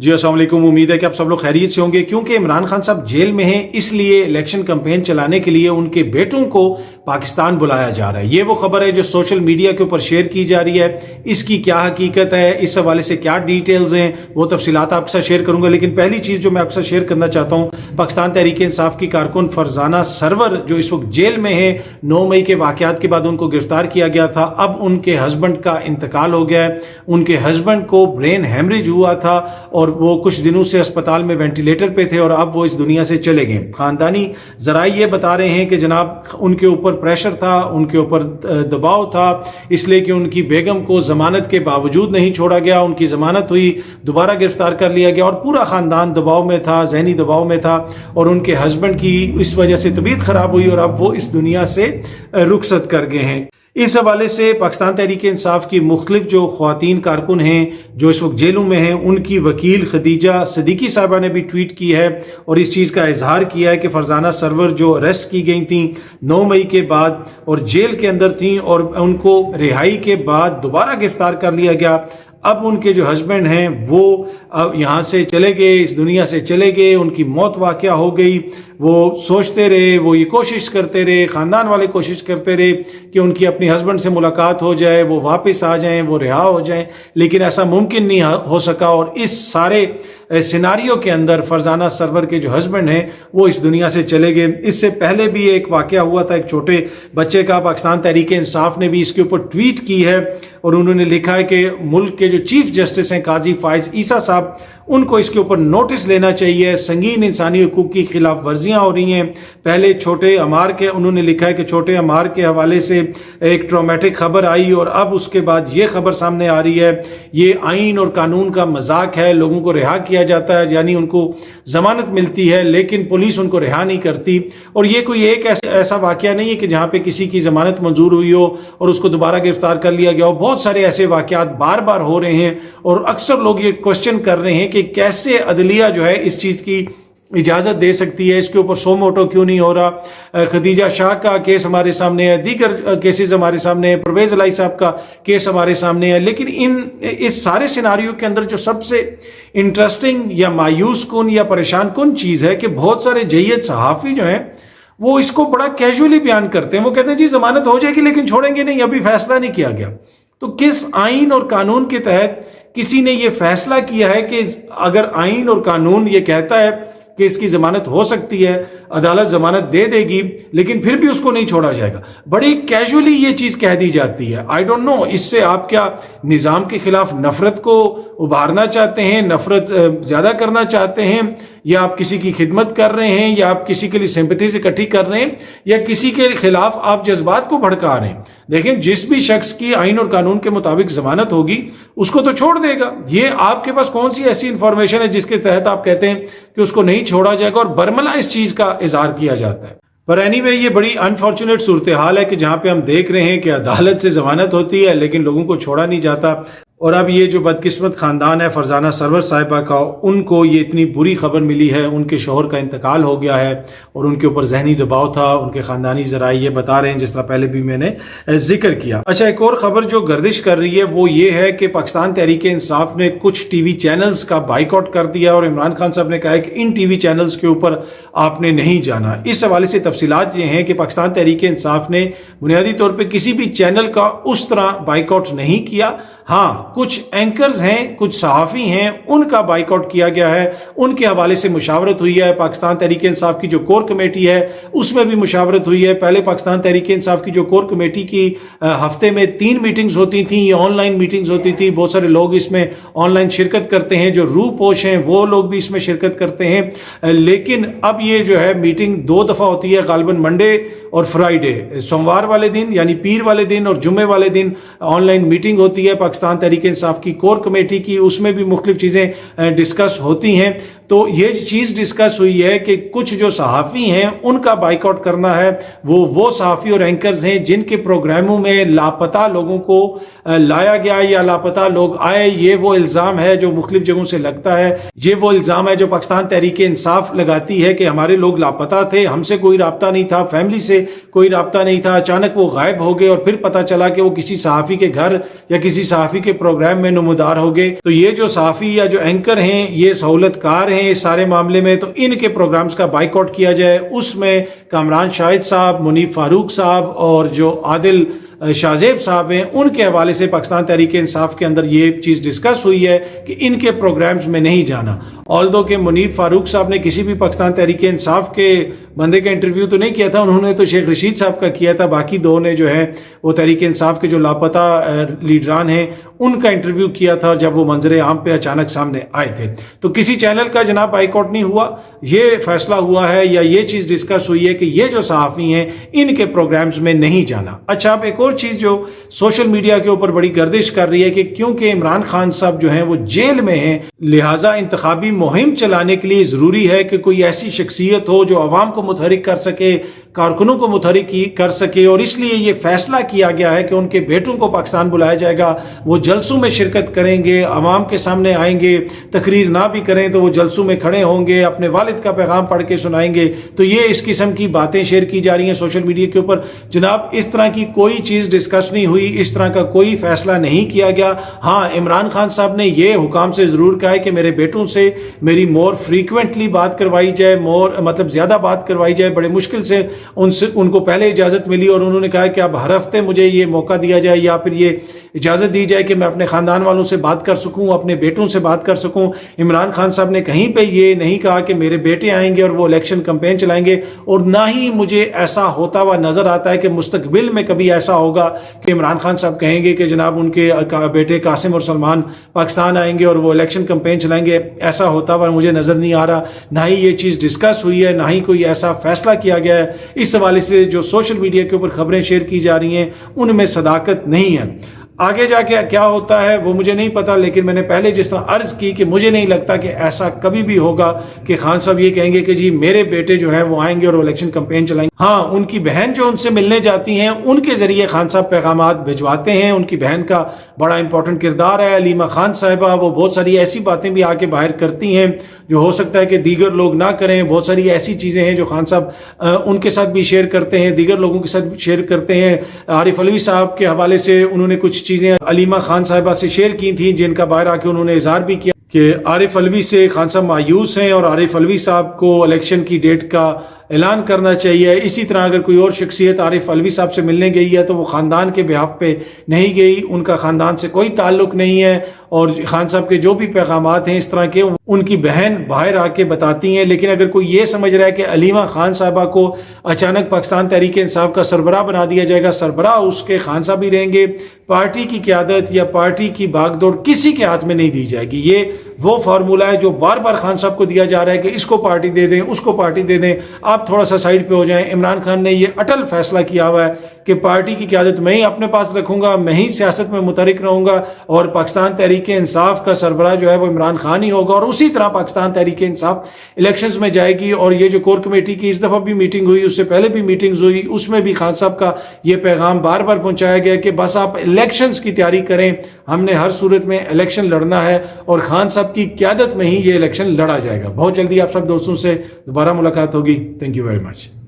जी अस्सलाम वालेकुम। उम्मीद है कि आप सब लोग खैरियत से होंगे। क्योंकि इमरान खान साहब जेल में हैं, इसलिए इलेक्शन कैंपेन चलाने के लिए उनके बेटों को पाकिस्तान बुलाया जा रहा है। ये वो खबर है जो सोशल मीडिया के ऊपर शेयर की जा रही है। इसकी क्या हकीकत है, इस हवाले से क्या डिटेल्स हैं, वो तफसीलात आपके साथ शेयर करूंगा। लेकिन पहली चीज़ जो मैं आपके साथ शेयर करना चाहता हूँ, पाकिस्तान तहरीक इंसाफ की कारकुन फरजाना सरवर जो इस वक्त जेल में है, 9 मई के वाक़यात के बाद उनको गिरफ्तार किया गया था। अब उनके हस्बैंड का इंतकाल हो गया है। उनके हस्बैंड को ब्रेन हेमरेज हुआ था और वो कुछ दिनों से अस्पताल में वेंटिलेटर पे थे और अब वो इस दुनिया से चले गए। खानदानी ज़राए ये बता रहे हैं कि जनाब उनके ऊपर प्रेशर था, उनके ऊपर दबाव था, इसलिए कि उनकी बेगम को ज़मानत के बावजूद नहीं छोड़ा गया। उनकी ज़मानत हुई, दोबारा गिरफ्तार कर लिया गया और पूरा ख़ानदान दबाव में था, ज़हनी दबाव में था और उनके हस्बैंड की इस वजह से तबीयत ख़राब हुई और अब वो इस दुनिया से रुखसत कर गए हैं। इस हवाले से पाकिस्तान तहरीक इंसाफ की मुख्तलिफ जो ख़वातीन कारकुन हैं जो इस वक्त जेलों में हैं, उनकी वकील खदीजा सिद्दीकी साहिबा ने भी ट्वीट की है और इस चीज़ का इजहार किया है कि फरजाना सरवर जो अरेस्ट की गई थी 9 मई के बाद और जेल के अंदर थी और उनको रिहाई के बाद दोबारा गिरफ्तार कर लिया गया। अब उनके जो हस्बैंड हैं वो अब यहाँ से चले गए, इस दुनिया से चले गए, उनकी मौत वाक़या हो गई। वो सोचते रहे, वो ये कोशिश करते रहे, ख़ानदान वाले कोशिश करते रहे कि उनकी अपनी हस्बैंड से मुलाकात हो जाए, वो वापस आ जाएं, वो रिहा हो जाएं, लेकिन ऐसा मुमकिन नहीं हो सका। और इस सारे सिनारियों के अंदर फरजाना सरवर के जो हस्बैंड हैं वो इस दुनिया से चले गए। इससे पहले भी एक वाक़या हुआ था एक छोटे बच्चे का। पाकिस्तान तहरीक इंसाफ ने भी इसके ऊपर ट्वीट की है और उन्होंने लिखा है कि मुल्क के जो चीफ जस्टिस हैं काजी फाइज ईसा साहब, उनको इसके ऊपर नोटिस लेना चाहिए। संगीन इंसानी हुकूक की खिलाफ वर्जियाँ हो रही हैं। पहले छोटे अमार के उन्होंने लिखा है कि छोटे अमार के हवाले से एक ट्रॉमेटिक खबर आई और अब उसके बाद ये खबर सामने आ रही है। ये आइन और कानून का मजाक है, लोगों को रिहा किया जाता है, यानी उनको ज़मानत मिलती है लेकिन पुलिस उनको रिहा नहीं करती। और ये कोई एक ऐसा वाक़या नहीं है कि जहाँ पे किसी की ज़मानत मंजूर हुई हो और उसको दोबारा गिरफ्तार कर लिया गया हो। बहुत सारे ऐसे वाक़यात बार बार हो रहे हैं और अक्सर लोग ये क्वेश्चन कर रहे हैं कि कैसे अदलिया जो है इस चीज़ की इजाज़त दे सकती है, इसके ऊपर सो मोटो क्यों नहीं हो रहा। खदीजा शाह का केस हमारे सामने है, दीगर केसेस हमारे सामने है, परवेज़ इलाही साहब का केस हमारे सामने है। लेकिन इस सारे सिनारियों के अंदर जो सबसे इंटरेस्टिंग या मायूस कुन या परेशान कुन चीज़ है कि बहुत सारे जय्यद सहाफ़ी जो हैं वो इसको बड़ा कैजुअली बयान करते हैं। वो कहते हैं जी ज़मानत हो जाएगी लेकिन छोड़ेंगे नहीं, अभी फैसला नहीं किया गया। तो किस आइन और कानून के तहत किसी ने ये फैसला किया है कि अगर आइन और कानून ये कहता है कि इसकी ज़मानत हो सकती है, अदालत ज़मानत दे देगी, लेकिन फिर भी उसको नहीं छोड़ा जाएगा? बड़ी कैजुअली ये चीज़ कह दी जाती है। आई डोंट नो, इससे आप क्या निज़ाम के ख़िलाफ़ नफ़रत को उभारना चाहते हैं, नफ़रत ज़्यादा करना चाहते हैं, या आप किसी की खिदमत कर रहे हैं, या आप किसी के लिए सिंपैथीज़ इकट्ठी कर रहे हैं, या किसी के ख़िलाफ़ आप जज्बात को भड़का रहे हैं? देखें, जिस भी शख्स की आइन और कानून के मुताबिक ज़मानत होगी उसको तो छोड़ देगा। ये आपके पास कौन सी ऐसी इंफॉर्मेशन है जिसके तहत आप कहते हैं कि उसको नहीं छोड़ा जाएगा और बरमला इस चीज़ का इजहार किया जाता है? पर एनीवे ये बड़ी अनफॉर्चुनेट सूरत हाल है कि जहाँ पे हम देख रहे हैं कि अदालत से ज़मानत होती है लेकिन लोगों को छोड़ा नहीं जाता। और अब ये जो बदकिस्मत ख़ानदान है फरजाना सरवर साहिबा का, उनको ये इतनी बुरी खबर मिली है, उनके शौहर का इंतकाल हो गया है और उनके ऊपर जहनी दबाव था। उनके ख़ानदानी ज़राए ये बता रहे हैं, जिस तरह पहले भी मैंने जिक्र किया। अच्छा, एक और ख़बर जो गर्दिश कर रही है वो ये है कि पाकिस्तान तहरीक इंसाफ ने कुछ टीवी चैनल्स का बाइकआउट कर दिया और इमरान खान साहब ने कहा है कि इन टीवी चैनल्स के ऊपर आपने नहीं जाना। इस हवाले से तफसीलात ये हैं कि पाकिस्तान तहरीक इंसाफ ने बुनियादी तौर पर किसी भी चैनल का उस तरह बाइकआउट नहीं किया। हाँ, कुछ एंकर्स हैं, कुछ सहाफ़ी हैं, उनका बाइकआउट किया गया है, उनके हवाले से मुशावरत हुई है। पाकिस्तान तहरीक इंसाफ की जो कोर कमेटी है उसमें भी मुशावरत हुई है। पहले पाकिस्तान तहरीक इंसाफ की जो कोर कमेटी की हफ्ते में 3 मीटिंग्स होती थी, ये ऑनलाइन मीटिंग्स होती थी। बहुत सारे लोग इसमें ऑनलाइन शिरकत करते हैं, जो रूपोश हैं वो लोग भी इसमें शिरकत करते हैं। लेकिन अब ये जो है मीटिंग 2 दफ़ा होती है, गालिबन मंडे और फ्राइडे। सोमवार वाले दिन यानी पीर वाले दिन और जुम्मे वाले दिन ऑनलाइन मीटिंग होती है पाकिस्तान तहरीक इंसाफ की कोर कमेटी की, उसमें भी मुख्तलिफ चीज़ें डिस्कस होती हैं। تو یہ چیز ڈسکس ہوئی ہے کہ کچھ جو صحافی ہیں ان کا بائیک آؤٹ کرنا ہے، وہ صحافی اور اینکرز ہیں جن کے پروگراموں میں لاپتہ لوگوں کو لایا گیا یا لاپتہ لوگ آئے. یہ وہ الزام ہے جو مختلف جگہوں سے لگتا ہے. یہ وہ الزام ہے جو پاکستان تحریک انصاف لگاتی ہے کہ ہمارے لوگ لاپتہ تھے، ہم سے کوئی رابطہ نہیں تھا، فیملی سے کوئی رابطہ نہیں تھا، اچانک وہ غائب ہو گئے اور پھر پتہ چلا کہ وہ کسی صحافی کے گھر یا کسی صحافی کے پروگرام میں نمودار ہو گئے. تو یہ جو صحافی یا جو اینکر ہیں یہ سہولت کار ہیں اس سارے معاملے میں، تو ان کے پروگرامز کا بائیک آؤٹ کیا جائے. اس میں کامران شاہد صاحب، منیب فاروق صاحب اور جو عادل شاہ زیب صاحب ہیں ان کے حوالے سے پاکستان تحریک انصاف کے اندر یہ چیز ڈسکس ہوئی ہے کہ ان کے پروگرامز میں نہیں جانا. آلدو کہ منیب فاروق صاحب نے کسی بھی پاکستان تحریک انصاف کے بندے کا انٹرویو تو نہیں کیا تھا، انہوں نے تو شیخ رشید صاحب کا کیا تھا. باقی دو نے جو ہے وہ تحریک انصاف کے جو لاپتہ لیڈران ہیں ان کا انٹرویو کیا تھا جب وہ منظر عام پہ اچانک سامنے آئے تھے. تو کسی چینل کا جناب بائیک آؤٹ نہیں ہوا، یہ فیصلہ ہوا ہے یا یہ چیز ڈسکس ہوئی ہے کہ یہ جو صحافی ہیں ان کے پروگرامز میں نہیں جانا. اچھا، اب ایک اور چیز جو سوشل میڈیا کے اوپر بڑی گردش کر رہی ہے کہ کیونکہ عمران خان صاحب جو ہیں وہ جیل میں ہیں، لہٰذا انتخابی مہم چلانے کے لیے ضروری ہے کہ کوئی ایسی شخصیت ہو جو عوام کو متحرک کر سکے، کارکنوں کو متحرک کر سکے، اور اس لیے یہ فیصلہ کیا گیا ہے کہ ان کے بیٹوں کو پاکستان بلایا جائے گا. وہ جلسوں میں شرکت کریں گے، عوام کے سامنے آئیں گے، تقریر نہ بھی کریں تو وہ جلسوں میں کھڑے ہوں گے، اپنے والد کا پیغام پڑھ کے سنائیں گے. تو یہ اس قسم کی باتیں شیئر کی جا رہی ہیں سوشل میڈیا کے اوپر. جناب اس طرح کی کوئی چیز ڈسکس نہیں ہوئی، اس طرح کا کوئی فیصلہ نہیں کیا گیا. ہاں، عمران خان صاحب نے یہ حکام سے ضرور کہا ہے کہ میرے بیٹوں سے میری مور فریکوینٹلی بات کروائی جائے، مطلب زیادہ بات کروائی جائے. بڑے مشکل سے ان کو پہلے اجازت ملی اور انہوں نے کہا کہ اب ہر ہفتے مجھے یہ موقع دیا جائے یا پھر یہ اجازت دی جائے کہ میں اپنے خاندان والوں سے بات کر سکوں، اپنے بیٹوں سے بات کر سکوں. عمران خان صاحب نے کہیں پہ یہ نہیں کہا کہ میرے بیٹے آئیں گے اور وہ الیکشن کمپین چلائیں گے، اور نہ ہی مجھے ایسا ہوتا ہوا نظر آتا ہے کہ مستقبل میں کبھی ایسا ہوگا کہ عمران خان صاحب کہیں گے کہ جناب ان کے بیٹے قاسم اور سلمان پاکستان آئیں گے اور وہ الیکشن کمپین چلائیں گے. ایسا ہوتا ہوا مجھے نظر نہیں آ رہا، نہ ہی یہ چیز ڈسکس ہوئی ہے، نہ ہی کوئی ایسا فیصلہ کیا گیا ہے. اس حوالے سے جو سوشل میڈیا کے اوپر خبریں شیئر کی جا رہی ہیں ان میں صداقت نہیں ہے. آگے جا کے کیا ہوتا ہے وہ مجھے نہیں پتا، لیکن میں نے پہلے جس طرح عرض کی کہ مجھے نہیں لگتا کہ ایسا کبھی بھی ہوگا کہ خان صاحب یہ کہیں گے کہ جی میرے بیٹے جو ہیں وہ آئیں گے اور الیکشن کمپین چلائیں گے. ہاں، ان کی بہن جو ان سے ملنے جاتی ہیں ان کے ذریعے خان صاحب پیغامات بھجواتے ہیں. ان کی بہن کا بڑا امپورٹنٹ کردار ہے، علیمہ خان صاحبہ. وہ بہت ساری ایسی باتیں بھی آ کے باہر کرتی ہیں جو ہو سکتا ہے کہ دیگر لوگ نہ کریں. بہت ساری ایسی چیزیں ہیں جو خان صاحب ان کے ساتھ بھی شیئر کرتے ہیں، دیگر لوگوں کے ساتھ شیئر کرتے ہیں. عارف علوی صاحب کے حوالے سے انہوں نے کچھ چیزیں علیمہ خان صاحبہ سے شیئر کی تھیں جن کا باہر آ کے انہوں نے اظہار بھی کیا کہ عارف علوی سے خان صاحب مایوس ہیں اور عارف علوی صاحب کو الیکشن کی ڈیٹ کا اعلان کرنا چاہیے. اسی طرح اگر کوئی اور شخصیت عارف علوی صاحب سے ملنے گئی ہے تو وہ خاندان کے بہاف پہ نہیں گئی، ان کا خاندان سے کوئی تعلق نہیں ہے، اور خان صاحب کے جو بھی پیغامات ہیں اس طرح کے ان کی بہن باہر آ کے بتاتی ہیں. لیکن اگر کوئی یہ سمجھ رہا ہے کہ علیمہ خان صاحبہ کو اچانک پاکستان تحریک انصاف کا سربراہ بنا دیا جائے گا، سربراہ اس کے خان صاحب ہی رہیں گے، پارٹی کی قیادت یا پارٹی کی باغ دوڑ کسی کے ہاتھ میں نہیں دی جائے گی. یہ وہ فارمولہ ہے جو بار بار خان صاحب کو دیا جا رہا ہے کہ اس کو پارٹی دے دیں، اس کو پارٹی دے دیں، آپ تھوڑا سا سائیڈ پہ ہو جائیں. عمران خان نے یہ اٹل فیصلہ کیا ہوا ہے کہ پارٹی کی قیادت میں ہی اپنے پاس رکھوں گا، میں ہی سیاست میں متحرک رہوں گا، اور پاکستان تحریک انصاف کا سربراہ جو ہے وہ عمران خان ہی ہوگا. اور اسی طرح پاکستان تحریک انصاف الیکشنز میں جائے گی. اور یہ جو کور کمیٹی کی اس دفعہ بھی میٹنگ ہوئی، اس سے پہلے بھی میٹنگز ہوئی، اس میں بھی خان صاحب کا یہ پیغام بار بار پہنچایا گیا کہ بس آپ الیکشنز کی تیاری کریں، ہم نے ہر صورت میں الیکشن لڑنا ہے اور خان صاحب کی قیادت میں ہی یہ الیکشن لڑا جائے گا. بہت جلدی آپ سب دوستوں سے دوبارہ ملاقات ہوگی. Thank you very much.